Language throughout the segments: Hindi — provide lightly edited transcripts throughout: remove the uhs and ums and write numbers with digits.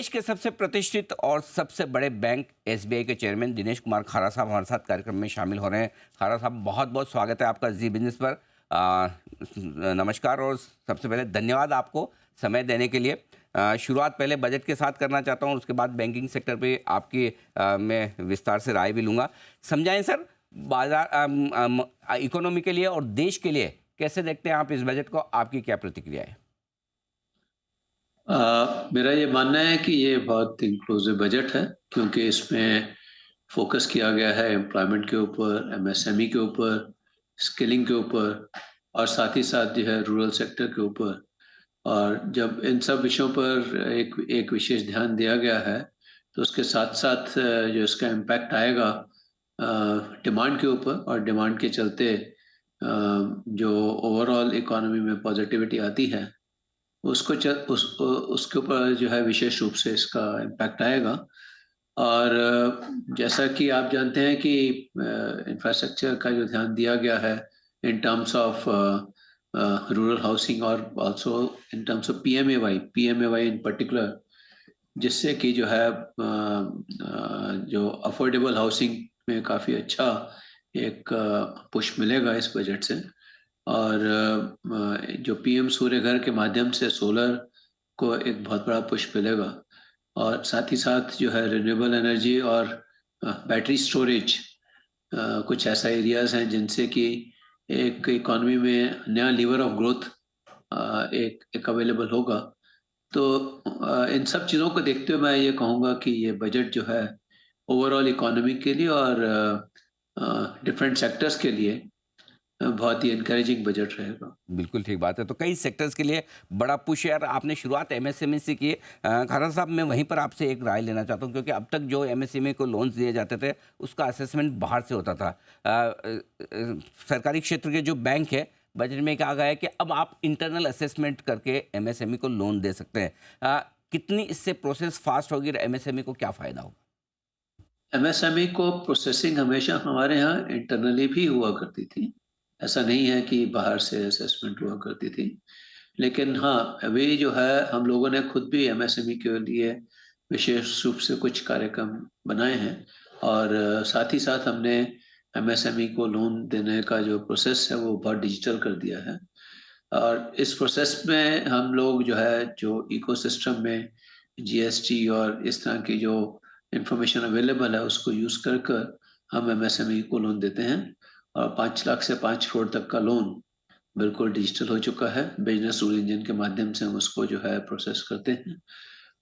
देश के सबसे प्रतिष्ठित और सबसे बड़े बैंक एसबीआई के चेयरमैन दिनेश कुमार खारा साहब हमारे साथ कार्यक्रम में शामिल हो रहे हैं। खारा साहब, बहुत बहुत स्वागत है आपका जी बिजनेस पर। नमस्कार और सबसे पहले धन्यवाद आपको समय देने के लिए। शुरुआत पहले बजट के साथ करना चाहता हूँ, उसके बाद बैंकिंग सेक्टर पे आपकी मैं विस्तार से राय भी लूँगा। समझाएं सर, बाजार इकोनॉमी के लिए और देश के लिए कैसे देखते हैं आप इस बजट को, आपकी क्या प्रतिक्रिया है? मेरा ये मानना है कि ये बहुत इंक्लूसिव बजट है, क्योंकि इसमें फोकस किया गया है एम्प्लॉयमेंट के ऊपर, एमएसएमई के ऊपर, स्किलिंग के ऊपर और साथ ही साथ जो है रूरल सेक्टर के ऊपर। और जब इन सब विषयों पर एक एक विशेष ध्यान दिया गया है, तो उसके साथ साथ जो इसका इम्पैक्ट आएगा डिमांड के ऊपर, और डिमांड के चलते जो ओवरऑल इकोनॉमी में पॉजिटिविटी आती है उसके ऊपर जो है विशेष रूप से इसका इम्पैक्ट आएगा। और जैसा कि आप जानते हैं कि इंफ्रास्ट्रक्चर का जो ध्यान दिया गया है in terms of rural housing और also in terms of PMAY in particular, जिससे कि जो है जो अफोर्डेबल हाउसिंग में काफ़ी अच्छा एक पुश मिलेगा इस बजट से। और जो पीएम सूर्य घर के माध्यम से सोलर को एक बहुत बड़ा पुश मिलेगा, और साथ ही साथ जो है रिन्यूएबल एनर्जी और बैटरी स्टोरेज, कुछ ऐसा एरियाज हैं जिनसे कि एक इकोनॉमी में नया लीवर ऑफ ग्रोथ एक अवेलेबल होगा। तो इन सब चीज़ों को देखते हुए मैं ये कहूँगा कि ये बजट जो है ओवरऑल इकोनॉमी के लिए और डिफरेंट सेक्टर्स के लिए बहुत ही एनकरेजिंग बजट रहेगा। बिल्कुल ठीक बात है। तो कई सेक्टर्स के लिए बड़ा पुश है और आपने शुरुआत एमएसएमई से की है। खारा साहब, मैं वहीं पर आपसे एक राय लेना चाहता हूँ, क्योंकि अब तक जो एमएसएमई को लोन्स दिए जाते थे उसका असेसमेंट बाहर से होता था। सरकारी क्षेत्र के जो बैंक है, बजट में कहा गया है कि अब आप इंटरनल असेसमेंट करके एमएसएमई को लोन दे सकते हैं। कितनी इससे प्रोसेस फास्ट होगी और एमएसएमई को क्या फ़ायदा होगा? एमएसएमई को प्रोसेसिंग हमेशा हमारे यहाँ इंटरनली भी हुआ करती थी। ऐसा नहीं है कि बाहर से असेसमेंट हुआ करती थी। लेकिन हाँ, अभी जो है हम लोगों ने खुद भी एमएसएमई के लिए विशेष रूप से कुछ कार्यक्रम बनाए हैं, और साथ ही साथ हमने एमएसएमई को लोन देने का जो प्रोसेस है वो बहुत डिजिटल कर दिया है। और इस प्रोसेस में हम लोग जो है जो इकोसिस्टम में जीएसटी और इस तरह की जो इंफॉर्मेशन अवेलेबल है उसको यूज़ कर कर हम एमएसएमई को लोन देते हैं। और 5 लाख से 5 करोड़ तक का लोन बिल्कुल डिजिटल हो चुका है। बिजनेस रूल इंजन के माध्यम से हम उसको जो है प्रोसेस करते हैं।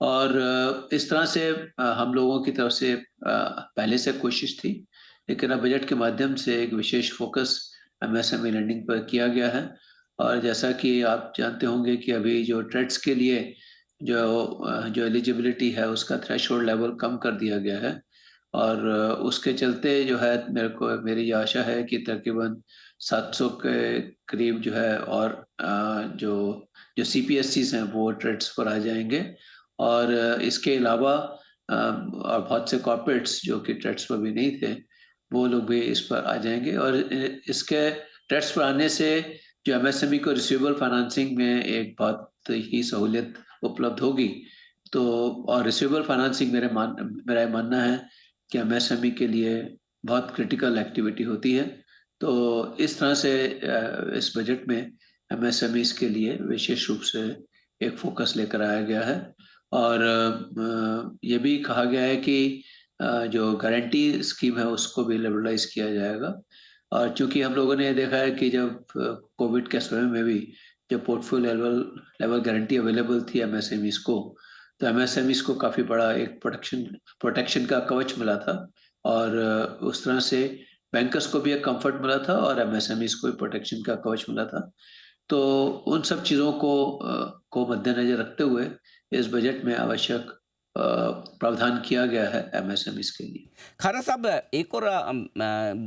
और इस तरह से हम लोगों की तरफ से पहले से कोशिश थी, लेकिन अब बजट के माध्यम से एक विशेष फोकस एमएसएमई लैंडिंग पर किया गया है। और जैसा कि आप जानते होंगे कि अभी जो ट्रेड्स के लिए जो एलिजिबिलिटी है उसका थ्रेशोल्ड लेवल कम कर दिया गया है। और उसके चलते जो है मेरी ये आशा है कि तकरीबन 700 के करीब जो है, और जो जो सीपीएससीज हैं वो ट्रेड्स पर आ जाएंगे। और इसके अलावा और बहुत से कॉर्पोरेट्स जो कि ट्रेड्स पर भी नहीं थे, वो लोग भी इस पर आ जाएंगे। और इसके ट्रेड्स पर आने से जो एमएसएमई को रिसीवेबल फाइनेंसिंग में एक बहुत ही सहूलियत उपलब्ध होगी। तो और रिसीवेबल फाइनेंसिंग मेरा मानना है कि एमएसएमई के लिए बहुत क्रिटिकल एक्टिविटी होती है। तो इस तरह से इस बजट में एमएसएमईज के लिए विशेष रूप से एक फोकस लेकर आया गया है। और ये भी कहा गया है कि जो गारंटी स्कीम है उसको भी लिबरलाइज किया जाएगा। और चूंकि हम लोगों ने ये देखा है कि जब कोविड के समय में भी जब पोर्टफोलियो लेवल गारंटी अवेलेबल थी एमएसएमईज को, तो एमएसएमईज को काफ़ी बड़ा एक प्रोटेक्शन का कवच मिला था। और उस तरह से बैंकर्स को भी एक कंफर्ट मिला था और एमएसएमईज को भी प्रोटेक्शन का कवच मिला था। तो उन सब चीज़ों को मद्देनजर रखते हुए इस बजट में आवश्यक प्रावधान किया गया है एमएसएमईज के लिए। खारा साहब, एक और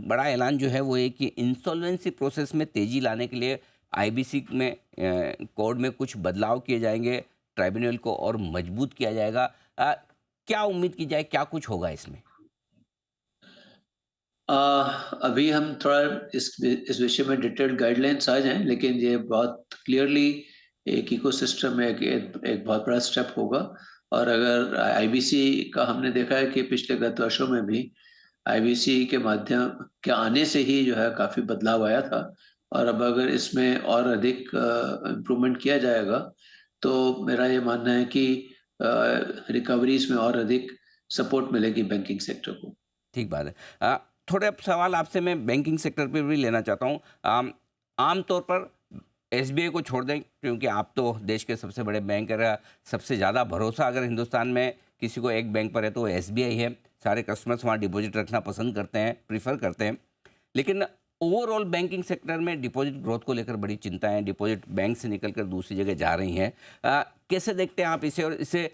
बड़ा ऐलान जो है वो है कि इंसॉल्वेंसी प्रोसेस में तेजी लाने के लिए आईबीसी में कोड में कुछ बदलाव किए जाएंगे, ट्राइब्यूनल को और मजबूत किया जाएगा। क्या उम्मीद की जाए, क्या कुछ होगा इसमें? अ, अभी हम थोड़ा इस विषय में डिटेल्ड गाइडलाइंस आ जाएं, लेकिन ये बहुत क्लियरली एक इकोसिस्टम में एक बहुत बड़ा स्टेप होगा। और अगर आईबीसी का हमने देखा है कि पिछले गत वर्षों में भी आईबीसी के माध्यम के आने से ही जो है काफ़ी बदलाव आया था, और अब अगर इसमें और अधिक इम्प्रूवमेंट किया जाएगा, तो मेरा ये मानना है कि रिकवरी इसमें और अधिक सपोर्ट मिलेगी बैंकिंग सेक्टर को। ठीक बात है। थोड़े अब सवाल आपसे मैं बैंकिंग सेक्टर पे भी लेना चाहता हूँ। आम तौर पर एसबीआई को छोड़ दें, क्योंकि आप तो देश के सबसे बड़े बैंक है, सबसे ज़्यादा भरोसा अगर हिंदुस्तान में किसी को एक बैंक पर है तो वो एसबीआई है। सारे कस्टमर्स वहाँ डिपॉजिट रखना पसंद करते हैं, प्रीफर करते हैं। लेकिन ओवरऑल बैंकिंग सेक्टर में डिपॉजिट ग्रोथ को लेकर बड़ी चिंताएं, डिपॉजिट बैंक से निकलकर दूसरी जगह जा रही हैं। कैसे देखते हैं आप इसे, और इसे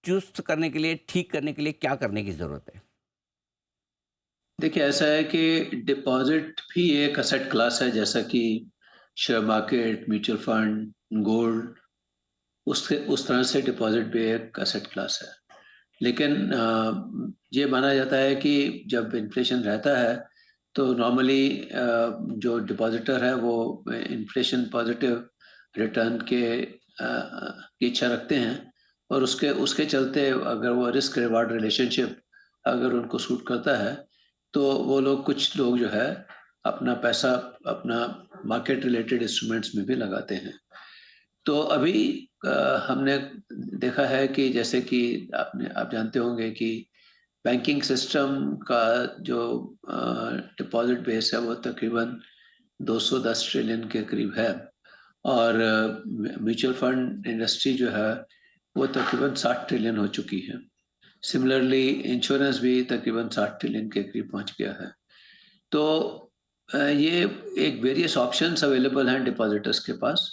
चुस्त करने के लिए, ठीक करने के लिए क्या करने की ज़रूरत है? देखिए, ऐसा है कि डिपॉज़िट भी एक एसेट क्लास है, जैसा कि share market, mutual fund, gold, उससे उस तरह से डिपॉज़िट भी एक एसेट क्लास है। लेकिन ये माना जाता है कि जब इन्फ्लेशन रहता है, तो नॉर्मली जो डिपॉज़िटर है वो इन्फ्लेशन पॉज़िटिव रिटर्न की इच्छा रखते हैं, और उसके उसके चलते अगर वो रिस्क रिवार्ड रिलेशनशिप अगर उनको सूट करता है, तो वो लोग, कुछ लोग जो है अपना पैसा अपना मार्केट रिलेटेड इंस्ट्रूमेंट्स में भी लगाते हैं। तो अभी हमने देखा है कि जैसे कि आप जानते होंगे कि बैंकिंग सिस्टम का जो डिपॉजिट बेस है वो तकरीबन 210 ट्रिलियन के करीब है, और म्यूचुअल फंड इंडस्ट्री जो है वो तकरीबन 60 ट्रिलियन हो चुकी है। सिमिलरली इंश्योरेंस भी तकरीबन 60 ट्रिलियन के करीब पहुंच गया है। तो ये एक वेरियस ऑप्शंस अवेलेबल हैं डिपॉजिटर्स के पास,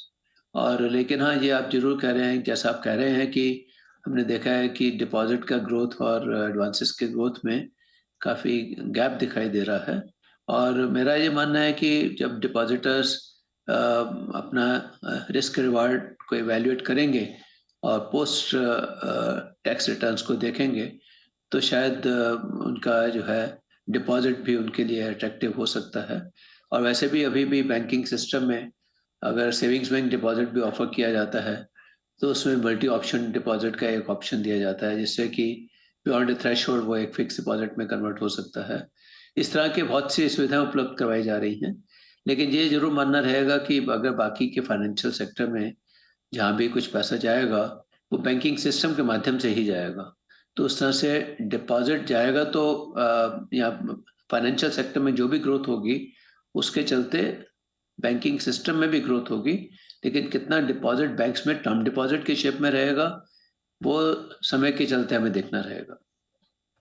और लेकिन हाँ, ये आप ज़रूर कह रहे हैं, जैसा आप कह रहे हैं कि हमने देखा है कि डिपॉजिट का ग्रोथ और एडवांसेस के ग्रोथ में काफ़ी गैप दिखाई दे रहा है। और मेरा ये मानना है कि जब डिपॉजिटर्स अपना रिस्क रिवार्ड को इवैल्यूएट करेंगे और पोस्ट टैक्स रिटर्न्स को देखेंगे, तो शायद उनका जो है डिपॉजिट भी उनके लिए अट्रैक्टिव हो सकता है। और वैसे भी अभी भी बैंकिंग सिस्टम में अगर सेविंग्स बैंक डिपॉजिट भी ऑफ़र किया जाता है, तो उसमें मल्टी ऑप्शन डिपॉजिट का एक ऑप्शन दिया जाता है, जिससे कि बियॉन्ड द थ्रेशोल्ड वो एक फिक्स डिपॉजिट में कन्वर्ट हो सकता है। इस तरह की बहुत सी सुविधाएँ उपलब्ध करवाई जा रही हैं। लेकिन ये ज़रूर मानना रहेगा कि अगर बाकी के फाइनेंशियल सेक्टर में जहाँ भी कुछ पैसा जाएगा, वो बैंकिंग सिस्टम के माध्यम से ही जाएगा। तो उस तरह से डिपॉज़िट जाएगा, तो या फाइनेंशियल सेक्टर में जो भी ग्रोथ होगी, उसके चलते बैंकिंग सिस्टम में भी ग्रोथ होगी। लेकिन कितना डिपॉज़िट बैंक्स में टर्म डिपॉज़िट के शेप में रहेगा, वो समय के चलते हमें देखना रहेगा।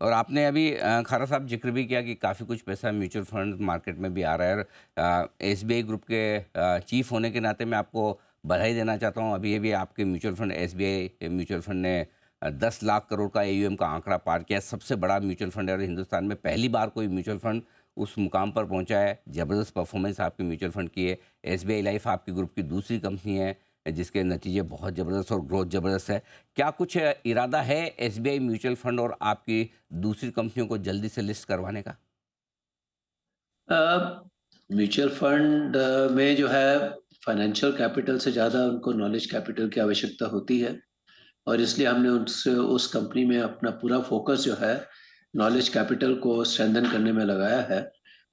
और आपने अभी खारा साहब जिक्र भी किया कि काफ़ी कुछ पैसा म्यूचुअल फंड मार्केट में भी आ रहा है, और एसबीआई ग्रुप के चीफ होने के नाते मैं आपको बधाई देना चाहता हूँ। अभी अभी आपके mutual fund, SBI mutual fund ने 10 लाख करोड़ का एयूएम का आंकड़ा पार किया। सबसे बड़ा म्यूचुअल फंड है, और हिंदुस्तान में पहली बार कोई म्यूचुअल फंड उस मुकाम पर पहुंचा है। ज़बरदस्त परफॉर्मेंस आपके म्यूचुअल फंड की है। एसबीआई लाइफ आपके ग्रुप की दूसरी कंपनी है जिसके नतीजे बहुत ज़बरदस्त और ग्रोथ ज़बरदस्त है। क्या कुछ इरादा है एसबीआई म्यूचुअल फंड और आपकी दूसरी कंपनियों को जल्दी से लिस्ट करवाने का? म्यूचुअल फंड में जो है फाइनेंशियल कैपिटल से ज़्यादा उनको नॉलेज कैपिटल की आवश्यकता होती है, और इसलिए हमने उससे उस कंपनी में अपना पूरा फोकस जो है नॉलेज कैपिटल को स्ट्रेंथन करने में लगाया है।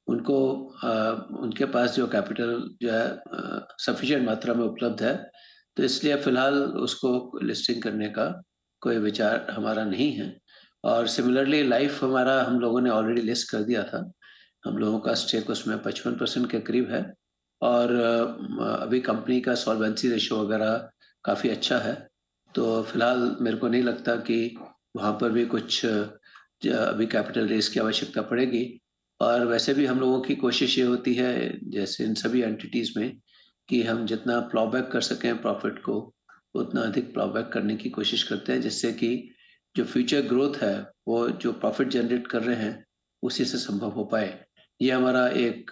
उनको अ, उनके पास जो कैपिटल जो है सफिशिएंट मात्रा में उपलब्ध है, तो इसलिए फ़िलहाल उसको लिस्टिंग करने का कोई विचार हमारा नहीं है। और सिमिलरली लाइफ हमारा हम लोगों ने ऑलरेडी लिस्ट कर दिया था। हम लोगों का स्टेक उसमें 55% के करीब है, और अभी कंपनी का सॉल्वेंसी रेशियो वगैरह काफ़ी अच्छा है। तो फिलहाल मेरे को नहीं लगता कि वहाँ पर भी कुछ अभी कैपिटल रेज़ की आवश्यकता पड़ेगी। और वैसे भी हम लोगों की कोशिश ये होती है, जैसे इन सभी एंटिटीज़ में, कि हम जितना प्लॉ बैक कर सकें प्रॉफ़िट को, उतना अधिक प्लॉ बैक करने की कोशिश करते हैं, जिससे कि जो फ्यूचर ग्रोथ है, वो जो प्रॉफ़िट जनरेट कर रहे हैं, उसी से संभव हो पाए। ये हमारा एक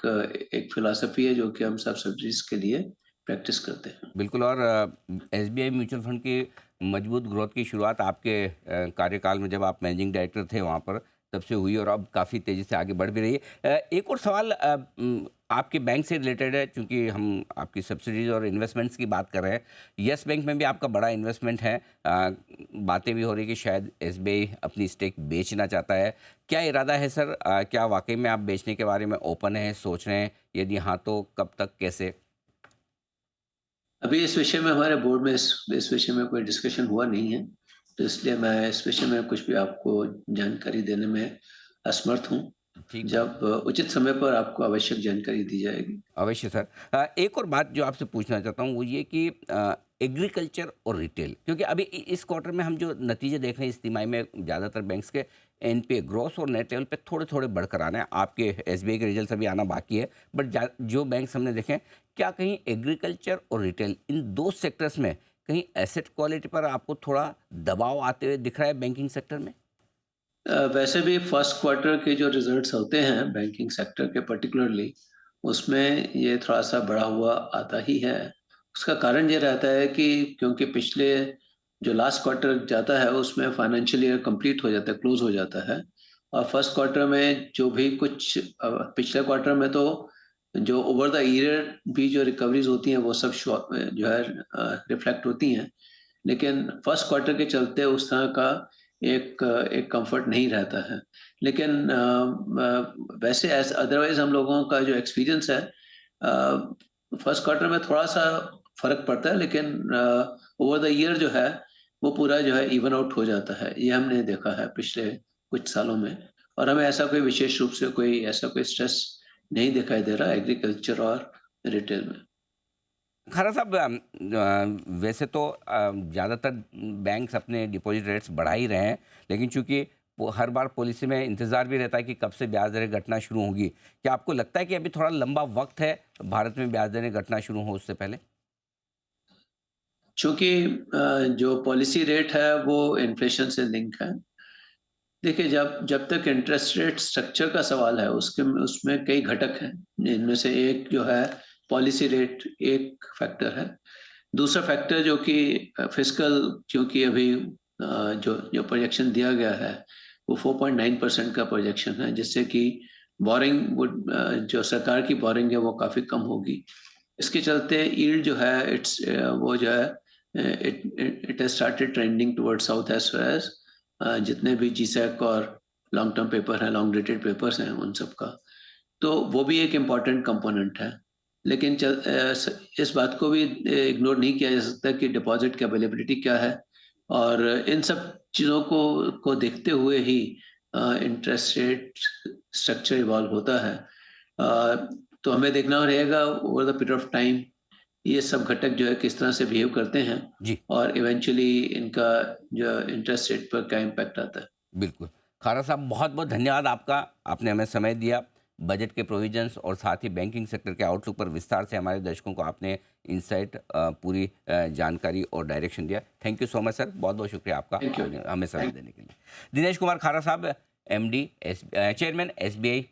फ़िलॉसफ़ी है, जो कि हम सब सब्सिडीज़ के लिए प्रैक्टिस करते हैं। बिल्कुल। और एसबीआई म्यूचुअल फंड की मजबूत ग्रोथ की शुरुआत आपके कार्यकाल में, जब आप मैनेजिंग डायरेक्टर थे वहाँ पर, तब से हुई और अब काफ़ी तेज़ी से आगे बढ़ भी रही है। एक और सवाल आपके बैंक से रिलेटेड है, क्योंकि हम आपकी सब्सिडीज़ और इन्वेस्टमेंट्स की बात कर रहे हैं। येस बैंक में भी आपका बड़ा इन्वेस्टमेंट है। बातें भी हो रही कि शायद एसबीआई अपनी स्टेक बेचना चाहता है। क्या इरादा है सर? क्या वाक़ई में आप बेचने के बारे में ओपन हैं, सोच रहे हैं? यदि हाँ, तो कब तक, कैसे? अभी इस विषय में हमारे बोर्ड में इस विषय में कोई डिस्कशन हुआ नहीं है, तो इसलिए मैं इस विषय में कुछ भी आपको जानकारी देने में असमर्थ हूँ। ठीक बात। जब उचित समय पर आपको आवश्यक जानकारी दी जाएगी। अवश्य सर। एक और बात जो आपसे पूछना चाहता हूँ वो ये कि एग्रीकल्चर और रिटेल, क्योंकि अभी इस क्वार्टर में हम जो नतीजे देख रहे हैं इस तिमाही में ज़्यादातर बैंक्स के एनपीए ग्रॉस और नेट लेवल पे थोड़े थोड़े बढ़कर आना है। आपके एसबीआई के रिजल्ट अभी आना बाकी है, बट जो बैंक्स हमने देखे, क्या कहीं एग्रीकल्चर और रिटेल इन दो सेक्टर्स में कहीं एसेट क्वालिटी पर आपको थोड़ा दबाव आते हुए दिख रहा है बैंकिंग सेक्टर में? वैसे भी फर्स्ट क्वार्टर के जो रिजल्ट्स होते हैं बैंकिंग सेक्टर के पर्टिकुलरली, उसमें ये थोड़ा-सा बढ़ा हुआ आता ही है। उसका कारण ये रहता है कि क्योंकि पिछले जो लास्ट क्वार्टर जाता है उसमें फाइनेंशियल ईयर कंप्लीट हो जाता है, क्लोज़ हो जाता है और फर्स्ट क्वार्टर में जो भी कुछ पिछले क्वार्टर में तो जो ओवर द ईयर भी जो रिकवरीज़ होती हैं वो सब जो है रिफ्लेक्ट होती हैं। लेकिन फर्स्ट क्वार्टर के चलते उस तरह का एक कंफर्ट नहीं रहता है। लेकिन वैसे अदरवाइज़ हम लोगों का जो एक्सपीरियंस है फर्स्ट क्वार्टर में थोड़ा-सा फ़र्क पड़ता है लेकिन ओवर द ईयर जो है वो पूरा जो है इवन आउट हो जाता है। ये हमने देखा है पिछले कुछ सालों में और हमें ऐसा कोई विशेष रूप से ऐसा कोई स्ट्रेस नहीं दिखाई दे रहा एग्रीकल्चर और रिटेल में। खरा साहब, वैसे तो ज़्यादातर बैंक्स अपने डिपॉजिट रेट्स बढ़ा ही रहे हैं, लेकिन चूंकि वो हर बार पॉलिसी में इंतज़ार भी रहता है कि कब से ब्याज दरें घटना शुरू होंगी। क्या आपको लगता है कि अभी थोड़ा लंबा वक्त है भारत में ब्याज दरें घटना शुरू हो उससे पहले? चूँकि जो पॉलिसी रेट है वो इन्फ्लेशन से लिंक है। देखिए जब जब तक इंटरेस्ट रेट स्ट्रक्चर का सवाल है उसमें कई घटक हैं। इनमें से एक जो है पॉलिसी रेट एक फैक्टर है। दूसरा फैक्टर जो कि फिस्कल क्योंकि अभी जो जो प्रोजेक्शन दिया गया है वो 4.9% का प्रोजेक्शन है जिससे कि जो सरकार की बोरिंग है वो काफ़ी कम होगी। इसके चलते यील्ड जो है वो जो है it has started trending towards south as far as जितने भी जीसैक और लॉन्ग टर्म पेपर हैं, लॉन्ग डेटेड पेपर्स हैं उन सब का। तो वो भी एक इम्पॉर्टेंट कंपोनेंट है। लेकिन इस बात को भी इग्नोर नहीं किया जा सकता कि डिपॉज़िट की अवेलेबिलिटी क्या है और इन सब चीज़ों को देखते हुए ही इंटरेस्ट रेट स्ट्रक्चर इवॉल्व होता है। तो हमें देखना रहेगा over the period of time ये सब घटक जो है किस तरह से बिहेव करते हैं जी, और इवेंचुअली इनका जो इंटरेस्ट रेट पर क्या इम्पैक्ट आता है। बिल्कुल। खारा साहब, बहुत बहुत धन्यवाद आपका। आपने हमें समय दिया। बजट के प्रोविजंस और साथ ही बैंकिंग सेक्टर के आउटलुक पर विस्तार से हमारे दर्शकों को आपने इंसाइट, पूरी जानकारी और डायरेक्शन दिया। Thank you so much sir. बहुत बहुत शुक्रिया आपका थैंक यू। हमें समय थैंक देने के लिए। दिनेश कुमार खारा साहब, एमडी चेयरमैन एसबीआई,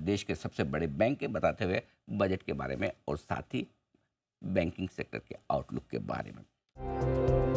देश के सबसे बड़े बैंक के, बताते हुए बजट के बारे में और साथ ही बैंकिंग सेक्टर के आउटलुक के बारे में।